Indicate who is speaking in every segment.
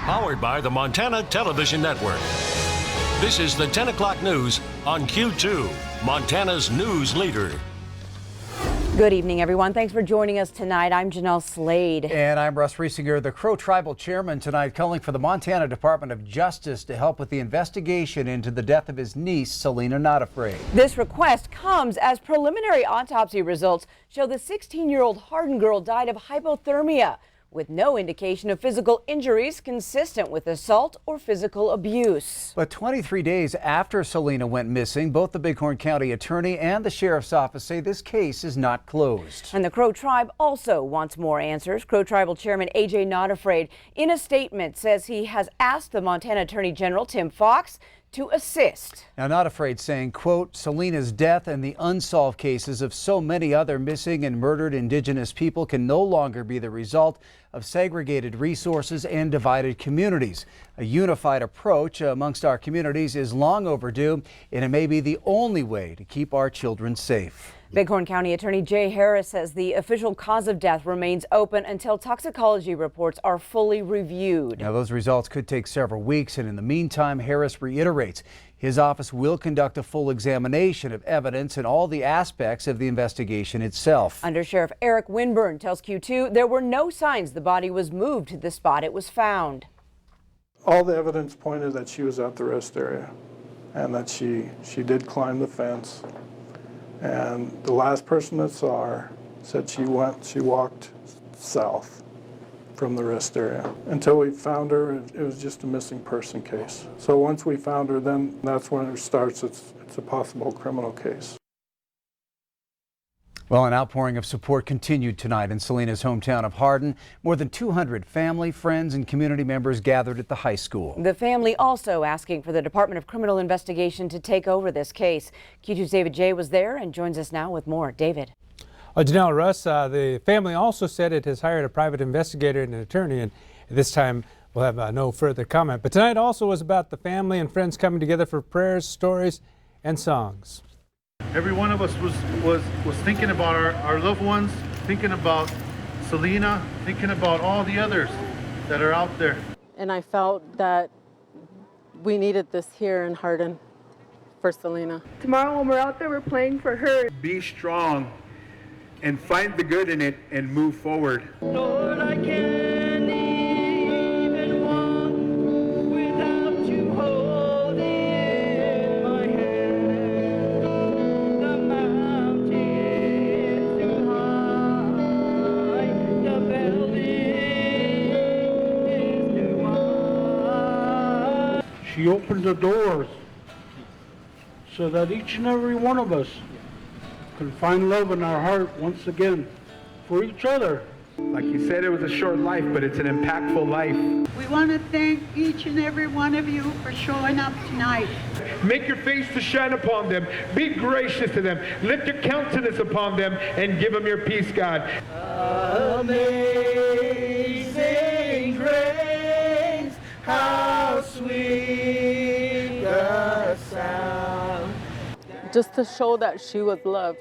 Speaker 1: Powered by the Montana Television Network. This is the 10 o'clock news on Q2, Montana's news leader.
Speaker 2: Good evening, everyone. Thanks for joining us tonight. I'm Jeanelle Slade.
Speaker 3: And I'm Russ Riesinger, the Crow Tribal Chairman, tonight calling for the Montana Department of Justice to help with the investigation into the death of his niece, Selena Not Afraid.
Speaker 2: This request comes as preliminary autopsy results show the 16-year-old Hardin girl died of hypothermia, with no indication of physical injuries consistent with assault or physical abuse.
Speaker 3: But 23 days after Selena went missing, both the Bighorn County Attorney and the Sheriff's Office say this case is not closed.
Speaker 2: And the Crow Tribe also wants more answers. Crow Tribal Chairman A.J. Not Afraid, in a statement, says he has asked the Montana Attorney General Tim Fox to assist. Now, Not Afraid saying, quote, Selena's death and the unsolved cases of so many other missing and murdered Indigenous people can no longer be the result of segregated resources and divided communities. A unified approach amongst our communities is long overdue, and it may be the only way to keep our children safe. Bighorn County Attorney Jay Harris says the official cause of death remains open until toxicology reports are fully reviewed. Now, those results could take several weeks, and in the meantime, Harris reiterates his office will conduct a full examination of evidence and all the aspects of the investigation itself. Under Sheriff Eric Winburn tells Q2 there were no signs the body was moved to the spot it was found.
Speaker 4: All the evidence pointed that she was at the rest area and that she did climb the fence. And the last person that saw her said she walked south from the rest area. Until we found her, it was just a missing person case. So once we found her, then that's when it starts. It's a possible criminal case. Well, an outpouring of support continued tonight in Selena's hometown of Hardin. More than 200 family, friends, and community members gathered at the high school. The family also asking for the Department of Criminal Investigation to take over this case. Q2's David J. was there and joins us now with more. David.
Speaker 5: Jeanelle and Russ, the family also said it has hired a private investigator and an attorney, and this time we'll have no further comment. But tonight also was about the family and friends coming together for prayers, stories, and songs.
Speaker 6: Every one of us was thinking about our loved ones, thinking about Selena, thinking about all the others that are out there.
Speaker 7: And I felt that we needed this here in Hardin for Selena.
Speaker 8: Tomorrow when we're out there, we're praying for her.
Speaker 9: Be strong and find the good in it and move forward.
Speaker 8: Lord, I can't even walk without you holding my hand. The mountain is too high, the valley is too wide.
Speaker 10: She opened the doors so that each and every one of us can find love in our heart once again for each other.
Speaker 9: Like you said, it was a short life, but it's an impactful life.
Speaker 11: We want to thank each and every one of you for showing up tonight.
Speaker 9: Make your face to shine upon them. Be gracious to them. Lift your countenance upon them and give them your peace, God.
Speaker 8: Amazing grace, how sweet the sound.
Speaker 7: Just to show that she was loved.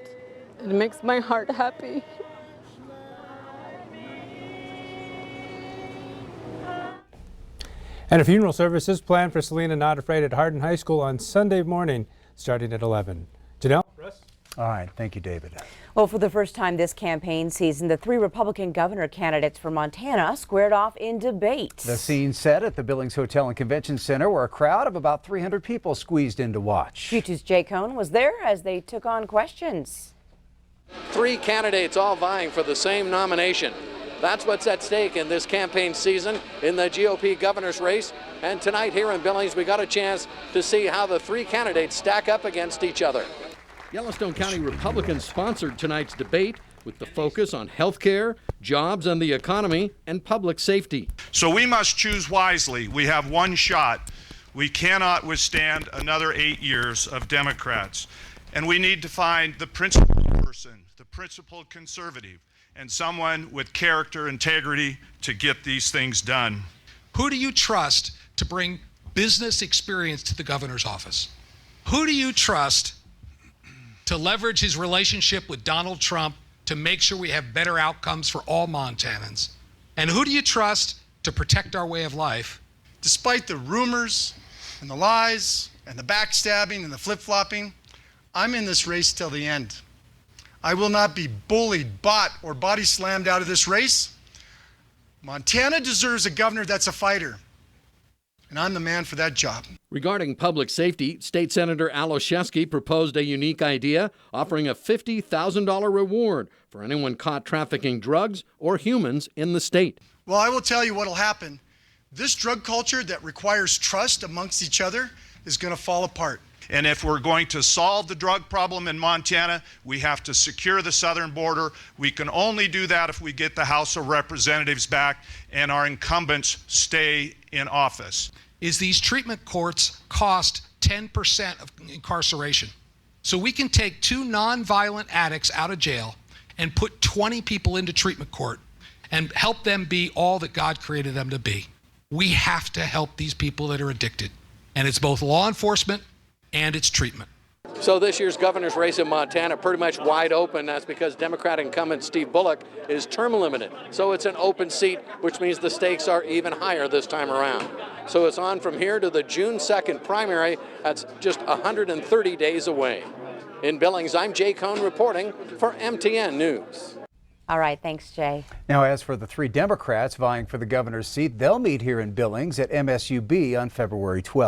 Speaker 7: It makes my heart happy.
Speaker 5: And a funeral service is planned for Selena Not Afraid at Hardin High School on Sunday morning, starting at 11. Jeanelle? Russ?
Speaker 3: All right. Thank you, David.
Speaker 2: Well, for the first time this campaign season, the three Republican governor candidates for Montana squared off in debate. The scene set at the Billings Hotel and Convention Center, where a crowd of about 300 people squeezed in to watch. Q2's Jay Cohn was there as they took on questions.
Speaker 12: Three candidates all vying for the same nomination. That's what's at stake in this campaign season in the GOP governor's race. And tonight here in Billings, we got a chance to see how the three candidates stack up against each other.
Speaker 13: Yellowstone County Republicans sponsored tonight's debate with the focus on health care, jobs and the economy, and public safety.
Speaker 14: So we must choose wisely. We have one shot. We cannot withstand another 8 years of Democrats. And we need to find the principled person, the principled conservative, and someone with character, integrity to get these things done.
Speaker 15: Who do you trust to bring business experience to the governor's office? Who do you trust to leverage his relationship with Donald Trump to make sure we have better outcomes for all Montanans? And who do you trust to protect our way of life
Speaker 16: Despite the rumors and the lies and the backstabbing and the flip-flopping, I'm in this race till the end. I will not be bullied, bought, or body slammed out of this race. Montana deserves a governor that's a fighter, and I'm the man for that job.
Speaker 13: Regarding public safety, State Senator Aloszewski proposed a unique idea, offering a $50,000 reward for anyone caught trafficking drugs or humans in the state.
Speaker 16: Well, I will tell you what will happen. This drug culture that requires trust amongst each other is going to fall apart.
Speaker 14: And if we're going to solve the drug problem in Montana, we have to secure the southern border. We can only do that if we get the House of Representatives back and our incumbents stay in office.
Speaker 15: Is these treatment courts cost 10% of incarceration. So we can take 2 nonviolent addicts out of jail and put 20 people into treatment court and help them be all that God created them to be. We have to help these people that are addicted. And it's both law enforcement and its treatment.
Speaker 12: So this year's governor's race in Montana pretty much wide open. That's because Democratic incumbent Steve Bullock is term limited. So it's an open seat, which means the stakes are even higher this time around. So it's on from here to the June 2nd primary. That's just 130 days away. In Billings, I'm Jay Cohn reporting for MTN News.
Speaker 2: All right, thanks, Jay.
Speaker 3: Now, as for the 3 Democrats vying for the governor's seat, they'll meet here in Billings at MSUB on February 12th.